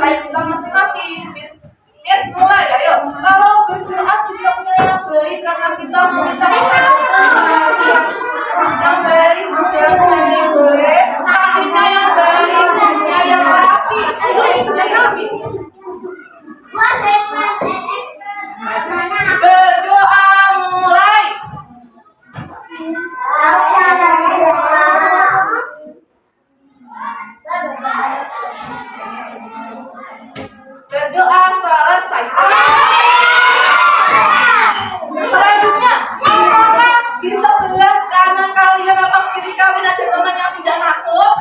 kepercayaan kita masing-masing. Yes, mulai ayo. Kalau berdoa sikapnya yang baik karena kita meminta kepada Tuhan yang baik, bukan yang boleh, hatinya yang baik, hatinya yang rapi, rapi. Berdoa mulai. Berdoa selesai. Selanjutnya, apakah di sebelah kanan kalian atau kiri kalian ada teman yang tidak masuk?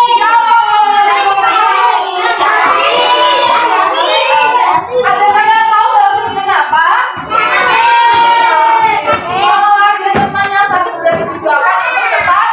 Siapa ada yang tahu habis kenapa? Kalau ada teman yang sakit dari tujuan itu cepat.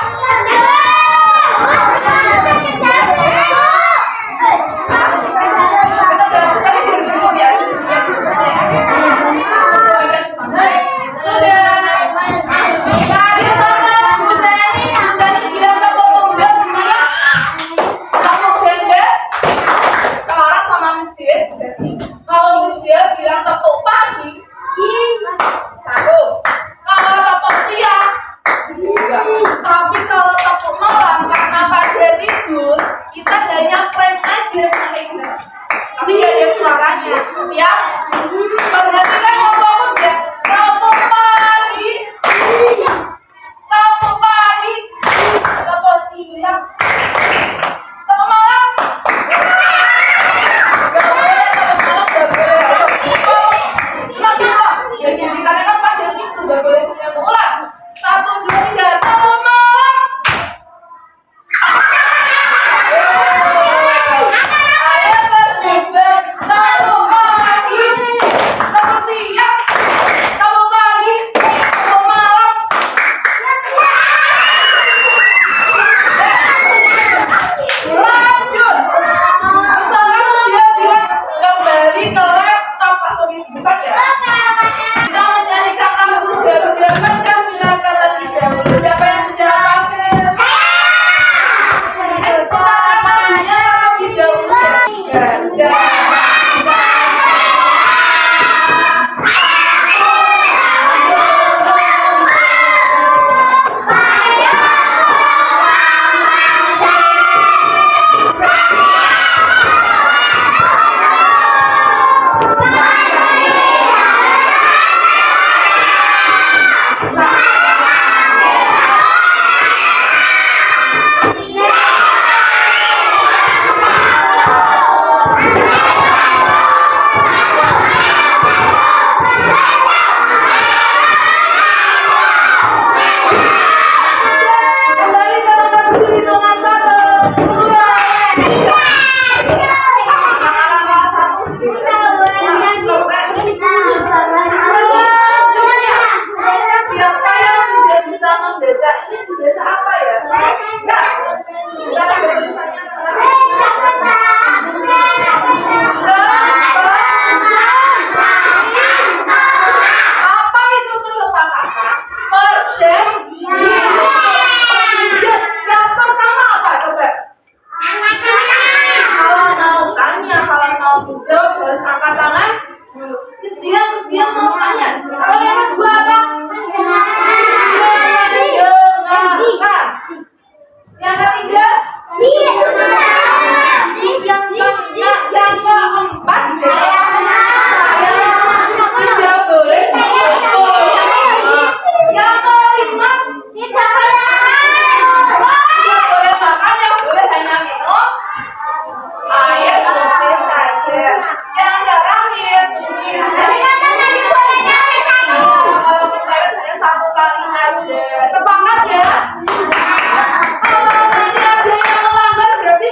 Semangat ya. Kalau nanti ada yang melanggar berarti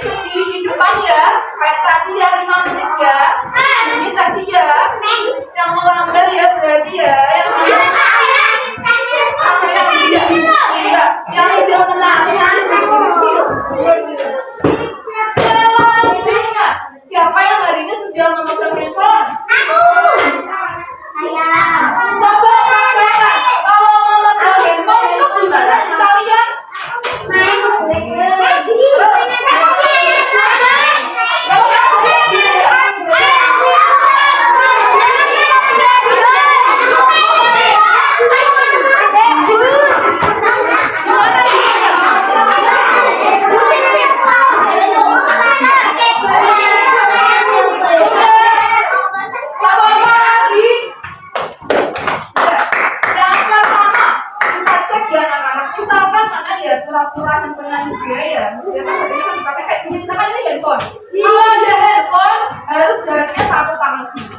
Ya kan bedanya kan dipakai kayak gini. Misalkan ini handphone. Kalau ada handphone harus jaraknya satu tangan kiri.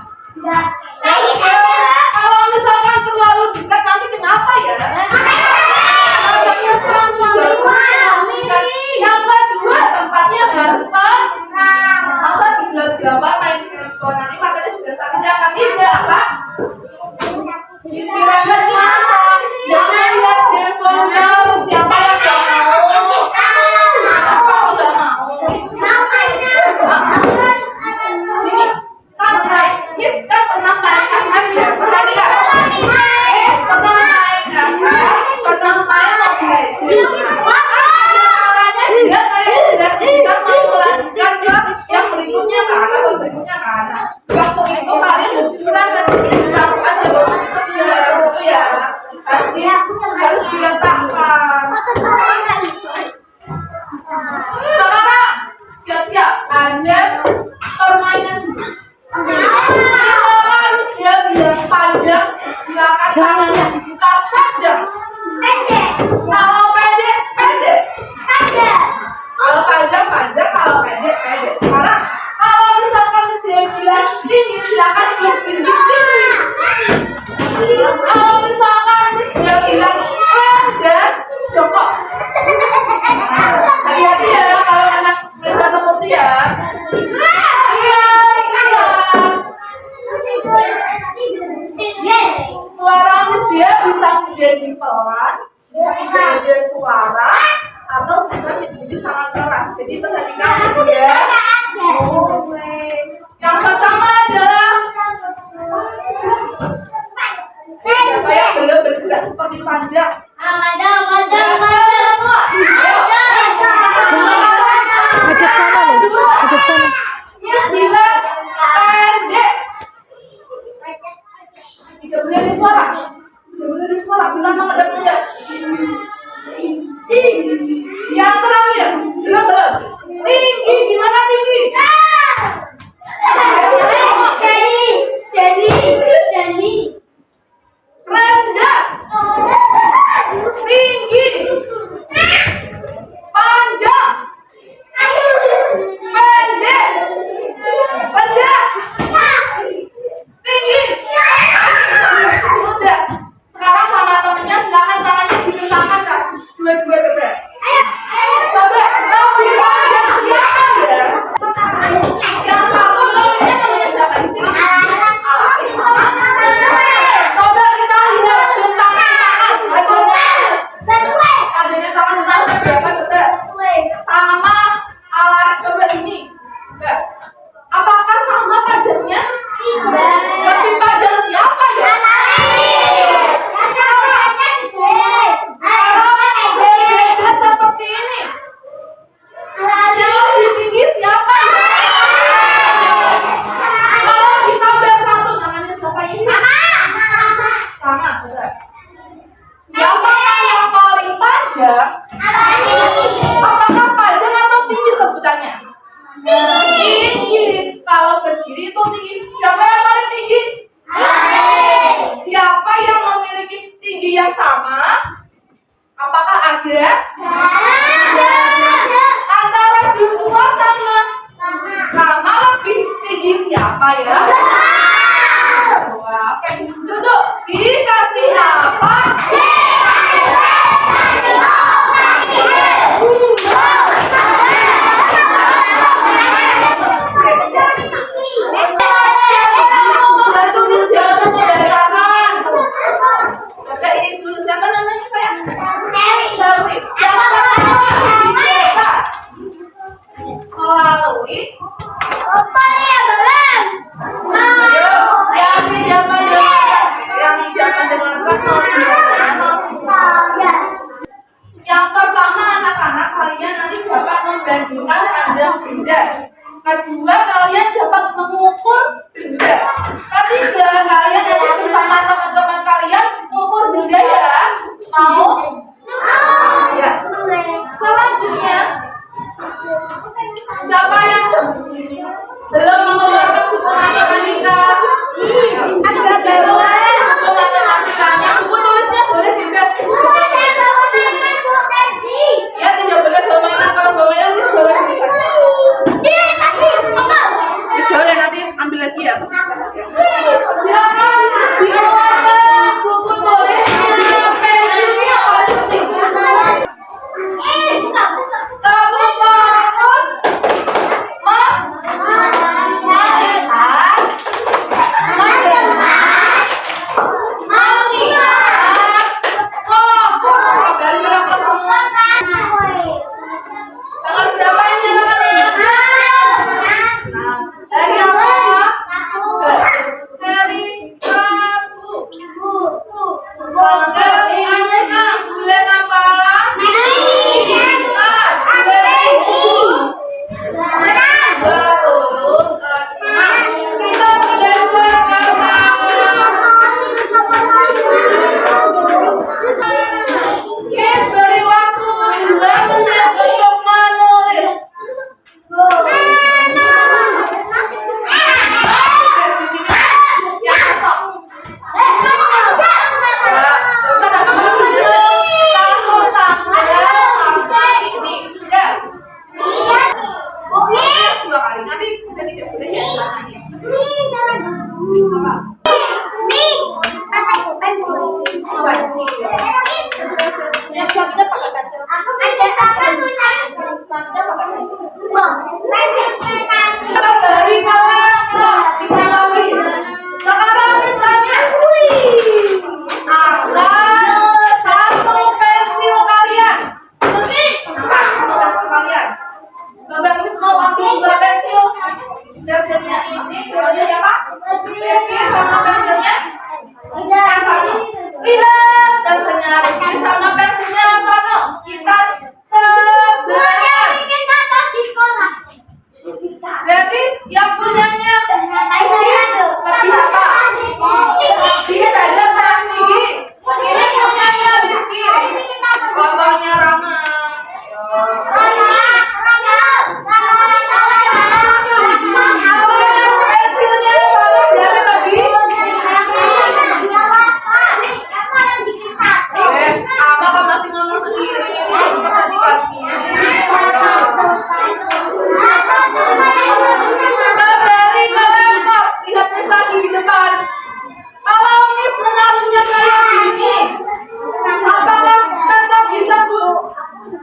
Kalau misalkan terlalu dekat nanti kenapa ya? Yang kedua tempatnya harus masa di gelap-gelapan main handphone nanti matanya juga sakit ya kan tidak Pak? Istirahat mana? Jangan lihat handphone terus. Siapa yang gak mau? Apa udah mau? Ini kan naik, kan pernah naik kan ya? Pernah lihat? Pernah naik kan? Pernah main Mobile Legends? Dia kayak sudah mau melanjutkan ke yang berikutnya karena berikutnya karena waktu itu kalian istirahat kamu aja gak usah kerja gitu ya harus diletakkan. Sekarang siap-siap ada permainan juga. Kalau dia bilang panjang silakan tangannya dibuka panjang. Kalau pendek pendek. Kalau panjang panjang, kalau pendek pendek. Sekarang kalau misalkan dia bilang tinggi, silakan bilang tinggi tinggi. Kalau misalkan dia bilang pendek, jongkok. Hati-hati ya kalau anak berjalan kursi ya. Suara dia bisa menjadi pelan, bisa menjadi suara. Atau bisa menjadi sangat keras. Jadi perhatikan ya. Yang pertama adalah siapa yang belum bergerak seperti panjang? Hadap sana loh, hadap sana. Miss bilang pendek. Tidak boleh ada suara. Tidak boleh ada suara. Bilang menghadap-menghadap. Yang terakhir, belum. Tinggi, gimana tinggi? Jadi. Rendah. Tinggi. Panjang. Pendek. Rendah. Tinggi. Sudah. Sekarang sama temennya silakan tangannya diletakkan Kak. Dua-dua coba. Coba lebih panjang siapa ya? Yang satu namanya siapa di sini? Coba kita lihat tangan. Adanya tangan berapa coba? Sama alat coba ini. Apakah sama panjangnya? Lebih panjang siapa ya? Seperti ini. Yang lebih tinggi siapa ya? Kalau ditambah satu namanya siapa ini? Sama. Siapa yang paling panjang? Apakah panjang atau tinggi sebutannya? Tinggi. Kalau berdiri itu tinggi. Siapa yang paling tinggi? Siapa yang memiliki tinggi yang sama? Apakah ada? Antara Joshua sama lebih tinggi siapa ya? Wah, oke. Duduk. Dikasih apa? Siapa namanya saya? Sherly. Yang pertama melalui yang tidak mendengarkan yang pertama anak-anak kalian nanti dapat membandingkan panjang benda. Kedua kalian dapat mengukur benda. Ketiga kalian nanti bersama teman-teman kalian mengukur benda ya. Mau? Ya. Selanjutnya siapa yang belum mengeluarkan buku matematika? Buku matematikanya, buku tulisnya boleh dikasih. Ya tidak boleh bermain kalau bermain Coba Miss mau ambil dua pensil. Pensilnya ini, pensilnya siapa? Rizky sama pensilnya? Lihat, pensilnya Rizky sama pensilnya Vano. Kita sebelah. Berarti yang punyanya lebih apa? Dia ada tangan tinggi. Ini punyanya Rizky. Contohnya Rama. Pensilnya Vano berapa tadi? Apa kan masih ngomong sendiri? Apa dikasihnya? Kembali ke laptop, lihat Miss lagi di depan. Kalau Miss menaruhnya kayak gini, apakah tetap bisa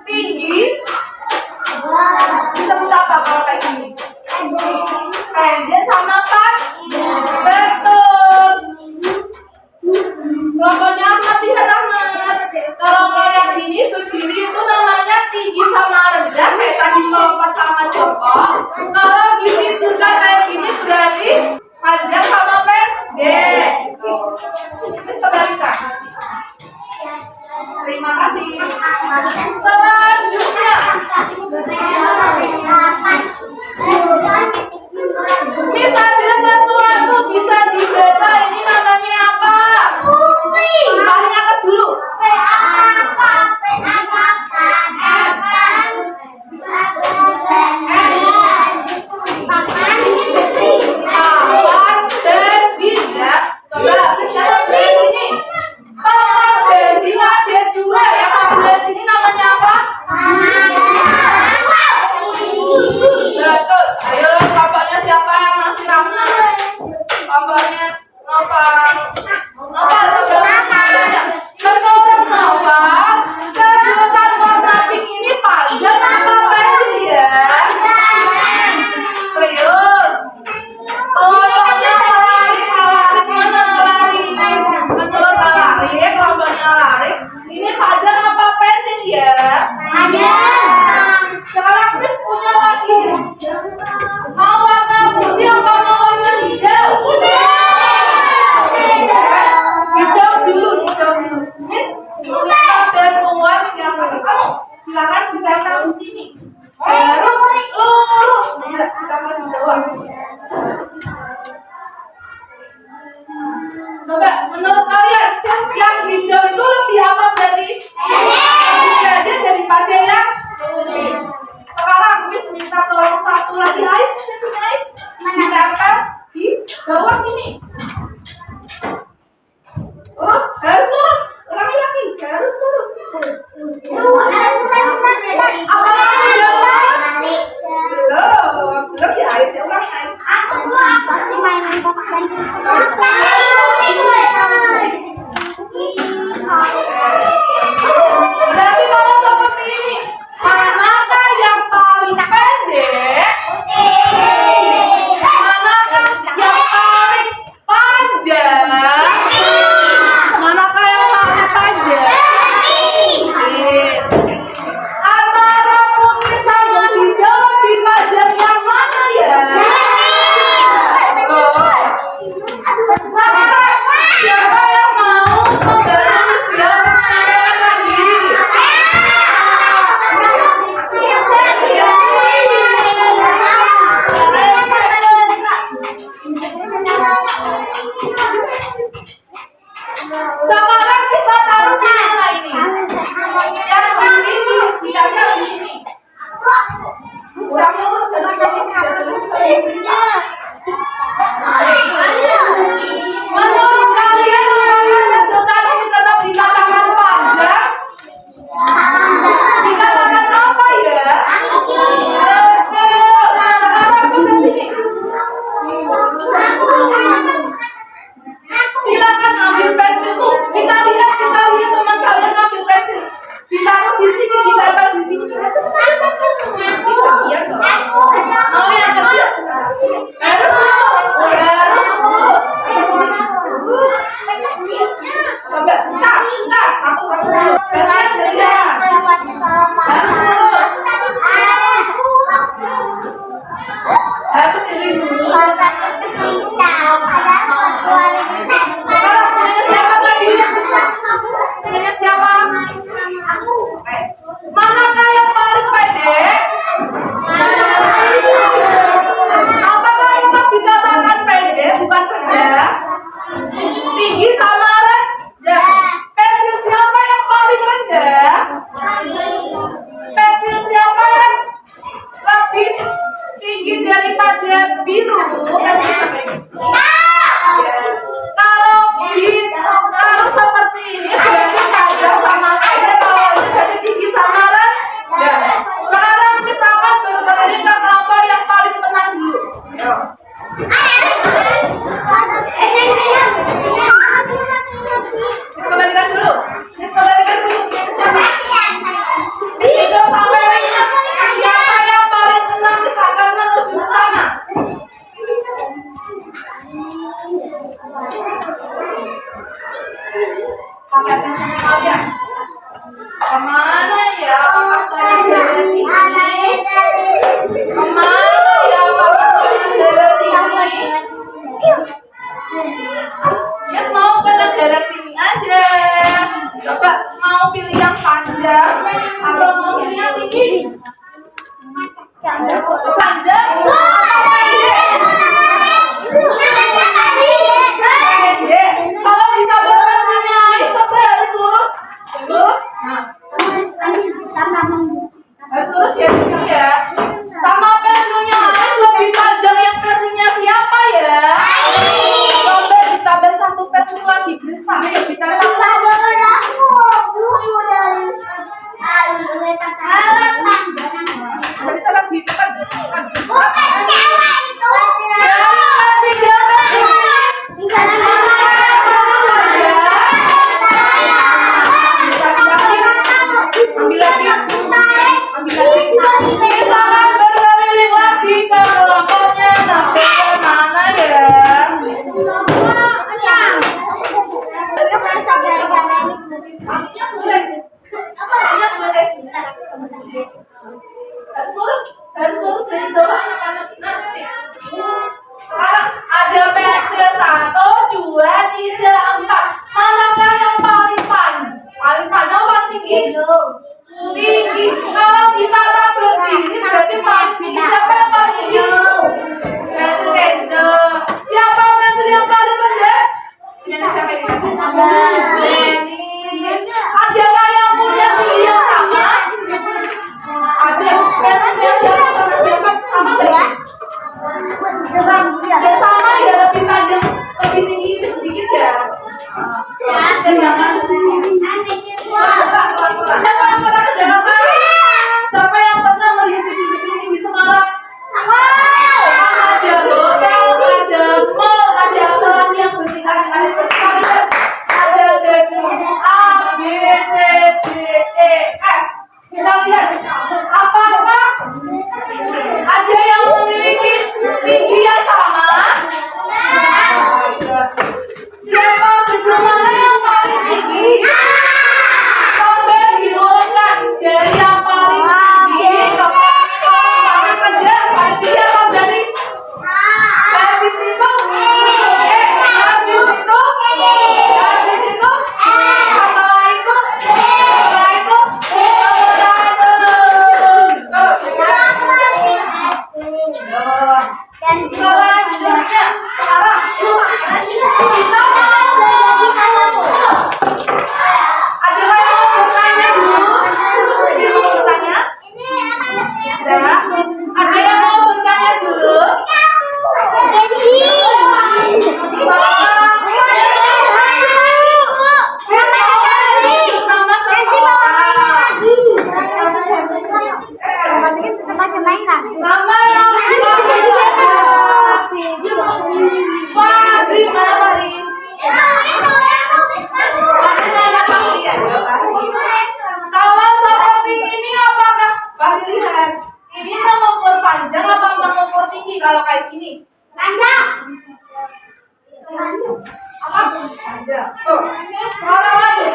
tinggi? Disebut apa kalau kayak gini? Pendek sama kan? Betul. Pokoknya mati Rahmat. Kalau kayak gini berdiri itu namanya tinggi sama rendah, kayak tadi melompat sama jongkok. Kalau ditidurkan kayak gini berarti panjang sama pendek. Terus kebalikan. Terima kasih. Selanjutnya, Miss ada sesuatu bisa dibaca. Ini namanya apa? Paling atas dulu. Papan berdiri. Coba lihat di sini. Papan berdiri ada dua. Yang sebelah sini namanya apa? Betul. Ayo kelompoknya siapa yang masih ramah? Kelompoknya Nova. Nova coba tanya. Menurut Nova, sedotan warna pink ini panjang apa pendek ya? Serius? Kelompoknya Alarik mana Alarik? Menurut Alarik, kelompoknya Alarik, ini panjang apa pendek ya? Sekarang Miss punya lagi. Mau warna putih apa mau warna hijau? Hijau dulu. Miss, tabel keluar siapa? Kamu silakan ditempel di sini. Harus lurus. Tidak, ditempel di bawah. Coba, menurut kalian yang hijau itu lebih apa berarti? Lebih pendek daripada yang sekarang Miss minta tolong satu lagi Ais, ditempel di bawah sini. Terus harus lurus, ulangi lagi, harus lurus. Apalagi yang lurus? Belum di Ais, ya ulang Ais. Berarti kalau seperti ini, manakah yang paling pendek? Manakah yang paling panjang? Manakah yang paling panjang? Antara putih sama hijau lebih panjang yang mana ya? Sekarang siapa yang mau membantu siapa lagi? Sekarang kita taruh di mana ini? Yang ini ditempel di sini. Kurang lurus dan menurut kalian apakah sedotan ini tetap dikatakan panjang? Dikatakan apa ya? Betul. Sekarang ke sini. Silakan ambil pensilmu. Kita lihat teman kalian ambil pensil. Ditaruh di sini, ditempel di sini. Cepat. Iya dong. Mau yang kecil? Harus lurus dari bawah anak-anak. Nah, sih. Sekarang ada pensil 1, 2, 3, 4. Manakah yang paling panjang? Paling panjang apa paling tinggi? Tinggi. Kalau kita berdiri berarti paling tinggi. Siapa yang paling tinggi? Pensil Kenzo. Siapa pensil yang paling rendah? Yang siapa ini? Ada yang punya ciri yang sama? Ada. Pensil yang sama siapa? Sama nggak? Dan sama ya, lebih panjang, lebih tinggi sedikit ya. Dan jangan pernah ke Jakarta. Siapa yang pernah melihat gedung-gedung di Semarang? Ada hotel, ada mall, ada apa lagi yang bertingkat-tingkat bertingkat. Ada gedung A, B, C, D, E, F. Kita lihat apakah ada yang memiliki tinggi yang sama? Siapa gedung mana yang paling tinggi? Coba dimulaikan dari yang paling tinggi ke paling rendah. Paling tinggi apa dari? Habis itu, setelah itu, selanjutnya sekarang kita ada yang mau bertanya dulu? Ada yang mau bertanya? Ada yang mau bertanya dulu? Sama yang Fahri, mana Fahri? Kalau seperti ini apakah Fahri lihat? Ini mengukur panjang apa mengukur tinggi kalau kayak gini? Panjang. Apa? Panjang. Tuh. Sekarang lanjut.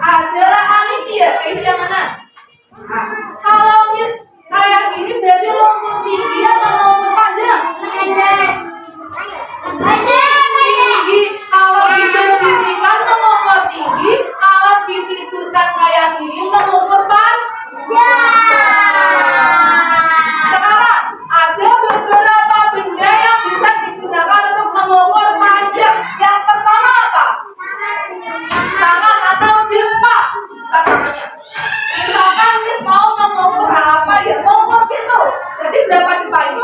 Adalah Anindya. Keisha mana? Nah, kalau Miss kayak gini berarti mengukur tinggi atau mengukur panjang? Tinggi. Kalau diberdirikan mengukur tinggi, kalau ditidurkan kayak gini mengukur panjang. Sekarang ada beberapa benda yang bisa digunakan untuk mengukur panjang. Yang pertama apa? Tangan atau jempol. Tangannya. Misalkan Miss mau mengukur apa ya? Mengukur pintu. Jadi berapa jempol ini?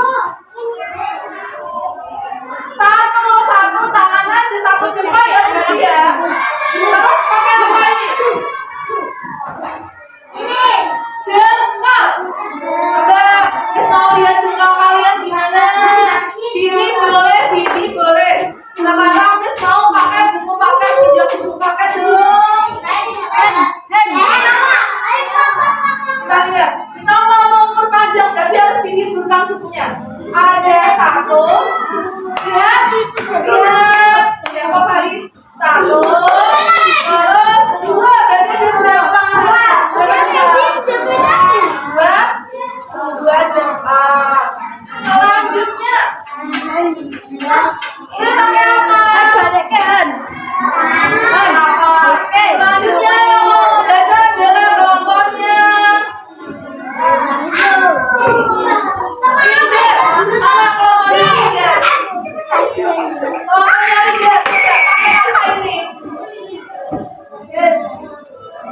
Satu tangan aja, satu jempol ya berarti ya. Terus pakai apa ini? Jengkal. Coba Miss mau lihat jengkal kalian gimana? Ini boleh. Sekarang Miss mau pakai buku, pakai pinjam buku, pakai dong. Kita lihat, kita mau mengukur panjang, tapi harus ditidurkan bukunya. Ada 1, lihat, berapa kali? 1, terus 2, berarti ada berapa? 2 jengkal. Selanjutnya, ini pakai apa? Balikkan. Selanjutnya yang mau belajar adalah kelompoknya.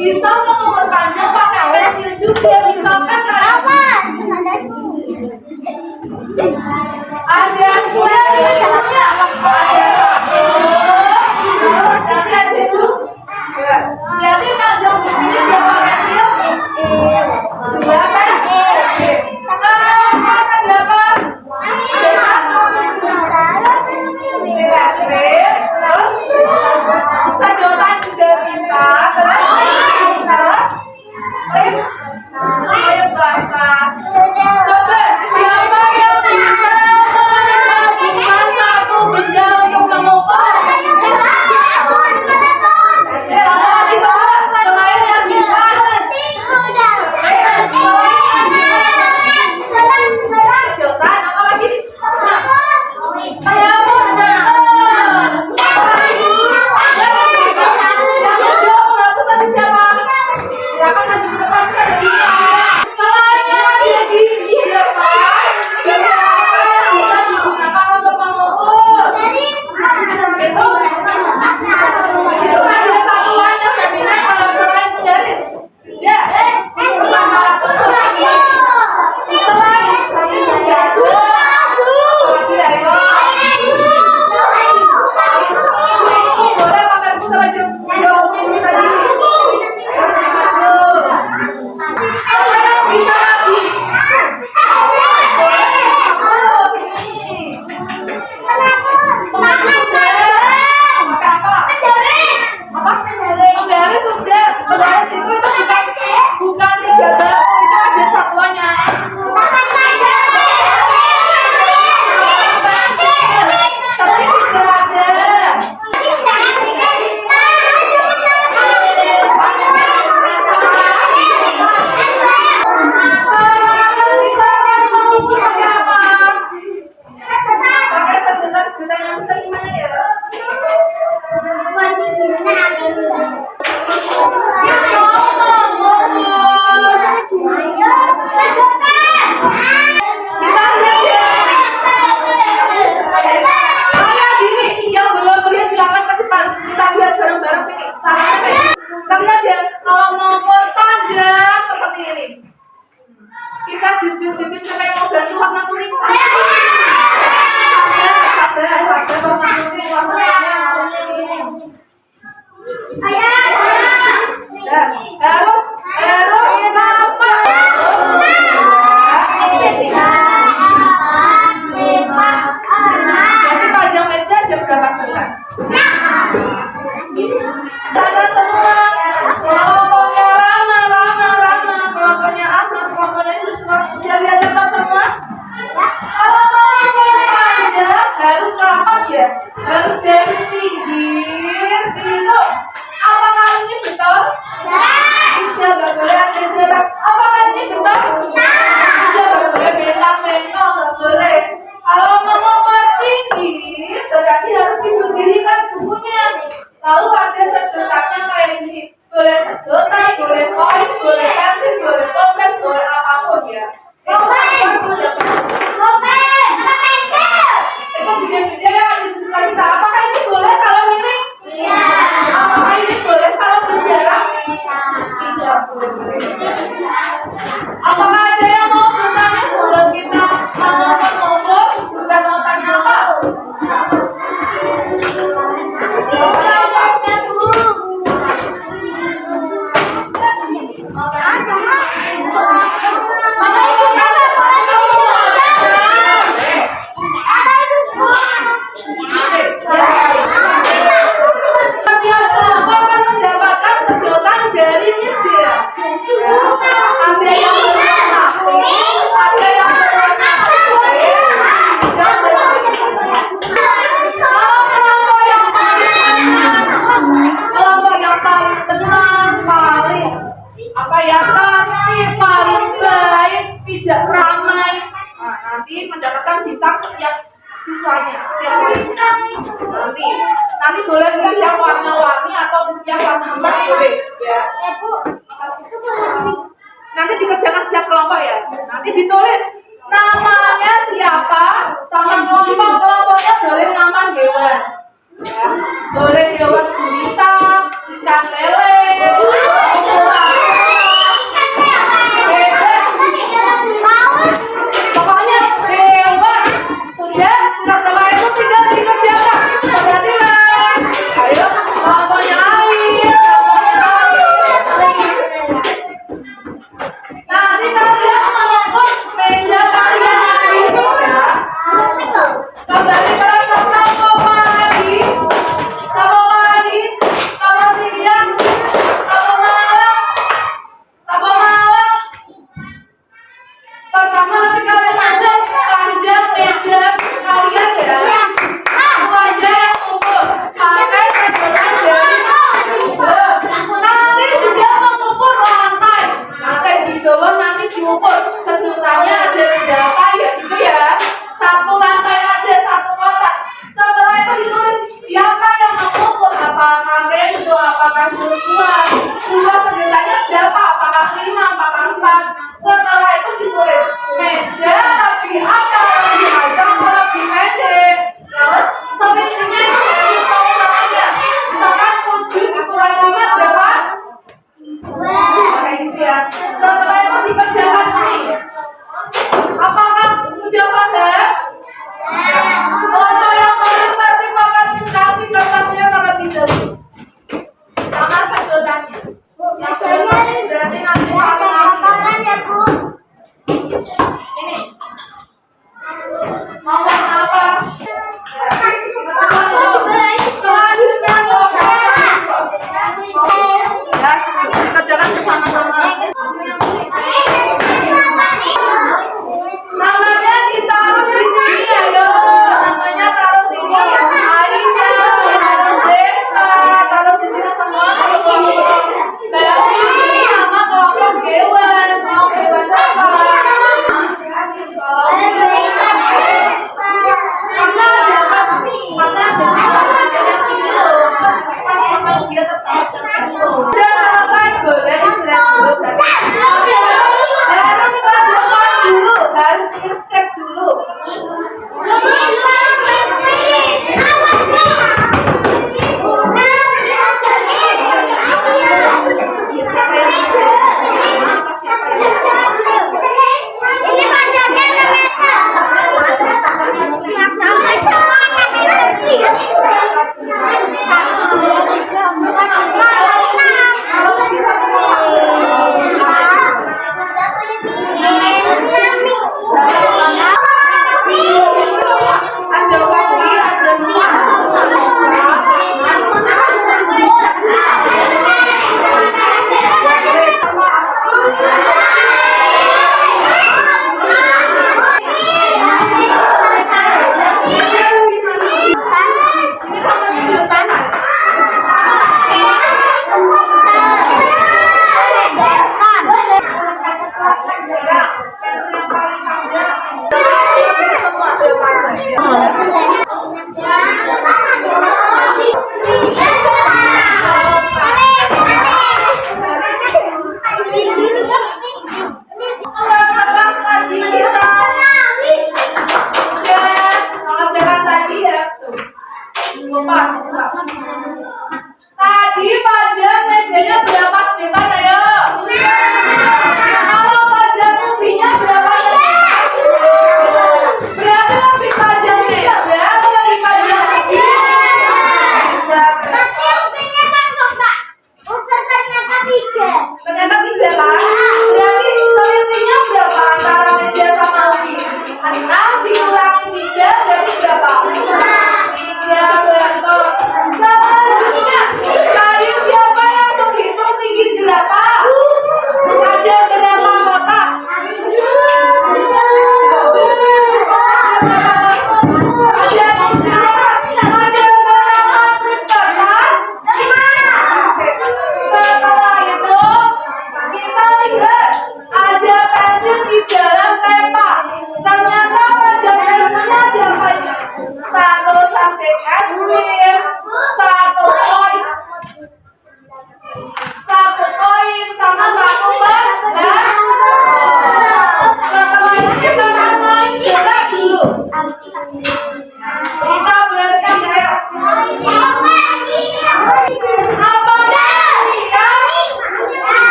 Bisa mengukur panjang pakai pensil juga, misalkan apa? Ada dua ini punya, ada 1, terus ada 2. Jadi panjang bukunya berapa pensil? 2 pensil. Sekarang ada apa? Terus sedotan juga bisa. Terus batas. Coba siapa yang bisa posisi siapa yang mau ganti warna kuning? Sabar, warna kuning, warna kuning. Harus jadi panjang meja ada berapa setengah? Sana semua kelompoknya Rama, kelompoknya Ahmad, kelompoknya itu sudah lihat apa semua? Kalau kelompok panjang harus rapat ya, harus dari pinggir itu. Apakah ini betul? Tidak boleh ada jarak. Apakah ini betul? Tidak boleh bentang-bentang, tidak boleh. Kalau mau tinggi, berarti harus diberdirikan bukunya. Lalu ada sedotannya kayak gini. Boleh sedotan, boleh koin, boleh pensil, boleh pulpen, boleh apapun ya. Itu bidang-bidang yang ada di sekitar kita. Apakah ini boleh kalau miring? Apakah ini boleh kalau berjarak? Tidak boleh. Apakah ada yang mau bertanya sebelum kita ngobrol dan mau tanya apa? Setiap kelompok akan mendapatkan sedotan dari Miss dia. Ada yang berwarna pink, ada yang berwarna kelompok yang paling tenang, paling apa ya, tertib, paling baik, tidak ramai. Nah, nanti mendapatkan bintang setiap siswanya, setiap kali. Nanti boleh pilih yang warna-warni atau yang warna emas boleh, ya. Nanti dikerjakan setiap kelompok ya. Nanti ditulis namanya siapa sama kelompoknya boleh nama hewan. Ya, boleh hewan gurita, ikan lele, pokoknya hewan. Sudah, setelah itu tinggal dikerjakan. Perhatikan. Ayo, kelompoknya air, nanti kalian mengukur meja kalian ya. Kembali ke kelompok lagi. Kalau siang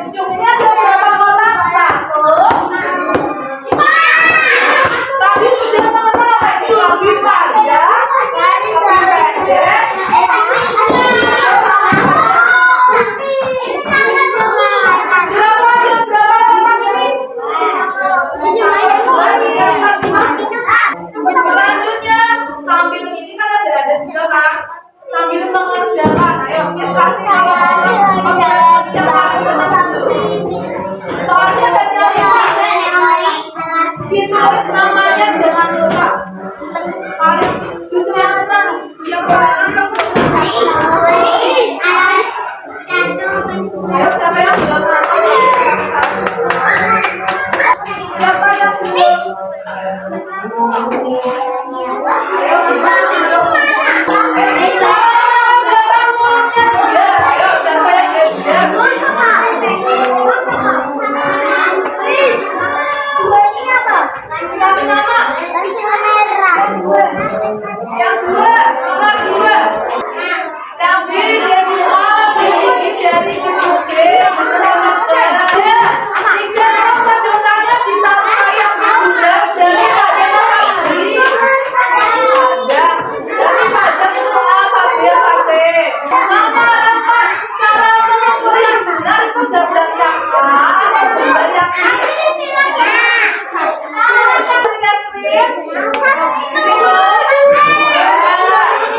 Ujungnya ada berapa kotak? Satu. Tadi sudah mengenal apa ini? Lebih panjang, lebih pendek. Berapa yang berapa kotak ini? Selanjutnya, sambil ini kan ada juga kan? Sambil mengerjakan, ayo kita kasih soalnya ditulis namanya jangan lupa. Paling judul yang tenang, yang barang. Ayo siapa yang belum nonton? Siapa yang belum? Ayo kita belum. Ayo siapa yang belum? Yang dua, nomor dua. Yang B dari A, B dari B, tiga sedotannya ditambah yang kedua dari pajak B. Dari pajak itu apa B apa C? Nomor empat, cara mengukur yang benar itu gambar yang A atau gambar yang B?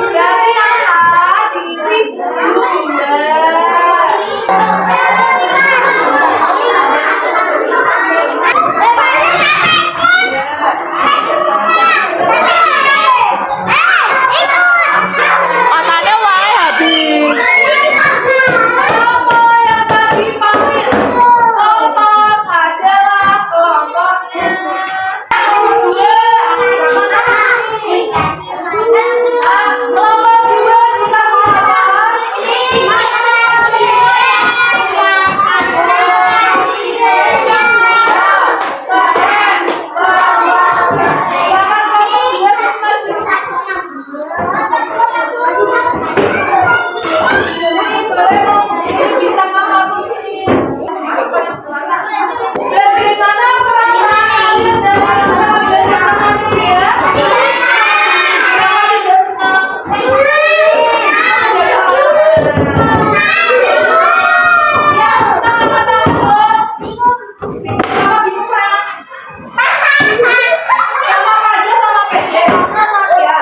Dari yang A diisi Otaknya wae habis. kelompok yang tadi panggil kelompok adalah kelompoknya kelompok dua bagaimana perasaan kalian dalam bersama manusia? Siapa tidak senang? Ya, senang apa takut? Siapa bincang? Sama aja sama PD. Ya.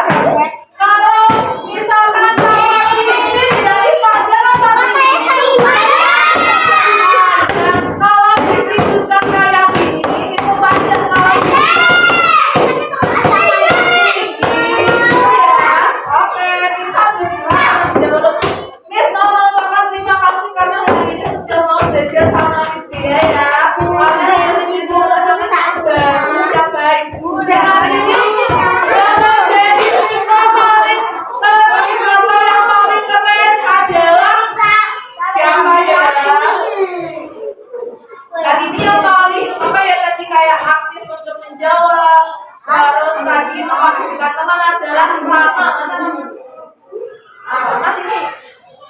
Kalau misalkan sama ini jadi pajak apa kalau diperhitungkan kayak gini itu pajak kalau oke kita dulu Miss mau ucapkan terima kasih karena hari ini sudah mau belajar sama Miss Dia ya karena yang menjadi bagus yang baik dan hari ini kalau jadi siswa paling terima yang paling keren adalah siapa ya? Tadi ini yang paling apa ya tadi kayak aktif untuk menjawab harus tadi mengaktifkan teman adalah Rama. Mas ini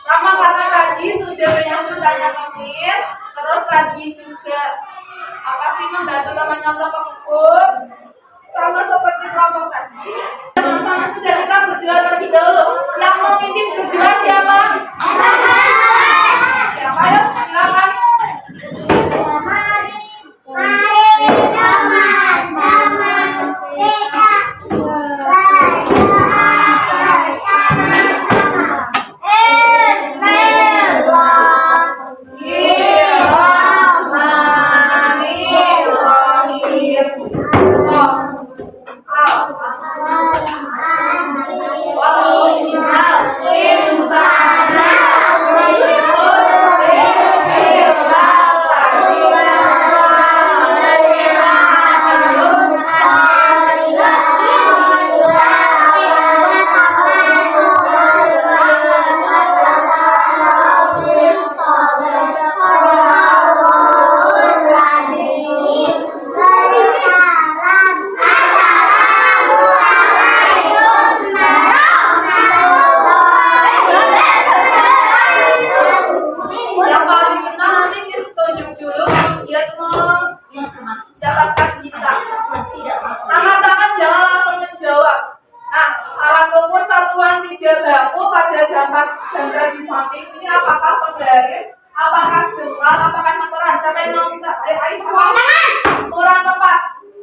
Rama karena tadi sudah menyambut tanya kemis terus tadi juga apa sih membantu temannya untuk mengukur sama seperti kelompok tadi sama sudah kita berdua terlebih dahulu yang mau mimpin berdua siapa? Siapa ya? Silakan. mau bisa ayo sama kurang apa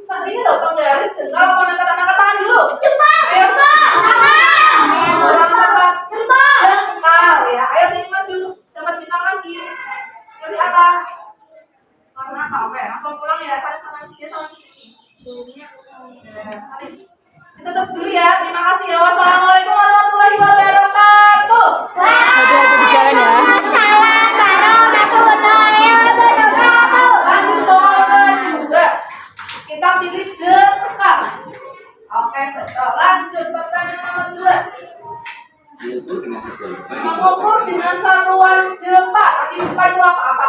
saat ini loh penggaris jengkal apa angkat tangan dulu ayo kurang apa jengkal ya ayo sini maju dapat bintang lagi dari atas karena apa oke langsung pulang ya saling tangan kiri sama kiri kita tutup dulu ya terima kasih ya wassalamualaikum warahmatullahi wabarakatuh Hati-hati di jalan ya. lanjut soal kedua kita pilih jengkal oke betul lanjut pertanyaan nomor 2 mengukur dengan satuan jengkal tadi lupa itu apa